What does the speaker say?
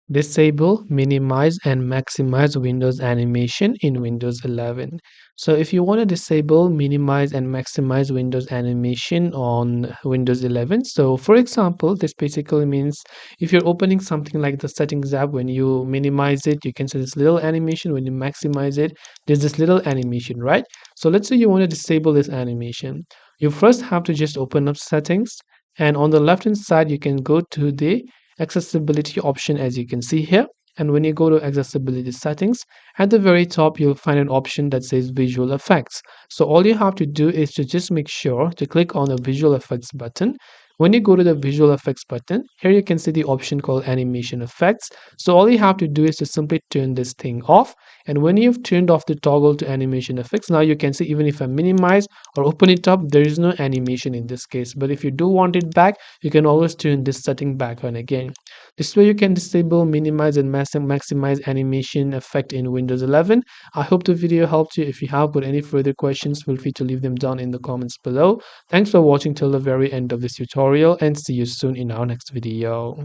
Disable, minimize, and maximize Windows animation in Windows 11. So if you want to disable, minimize, and maximize Windows animation on Windows 11, so for example, this basically means if you're opening something like the settings app, when you minimize it, you can see this little animation. When you maximize it, there's this little animation, right? So let's say you want to disable this animation. You first have to just open up settings, and on the left hand side, you can go to the accessibility option as you can see here. And when you go to accessibility settings, at the very top you'll find an option that says visual effects. So all you have to do is to just make sure to click on the visual effects button. When you go to the visual effects button, here you can see the option called animation effects. So all you have to do is to simply turn this thing off. And when you've turned off the toggle to animation effects, now you can see even if I minimize or open it up, there is no animation in this case. But if you do want it back, you can always turn this setting back on again. This way you can disable, minimize, and maximize animation effect in Windows 11. I hope the video helped you. If you have got any further questions, feel free to leave them down in the comments below. Thanks for watching till the very end of this tutorial, and see you soon in our next video.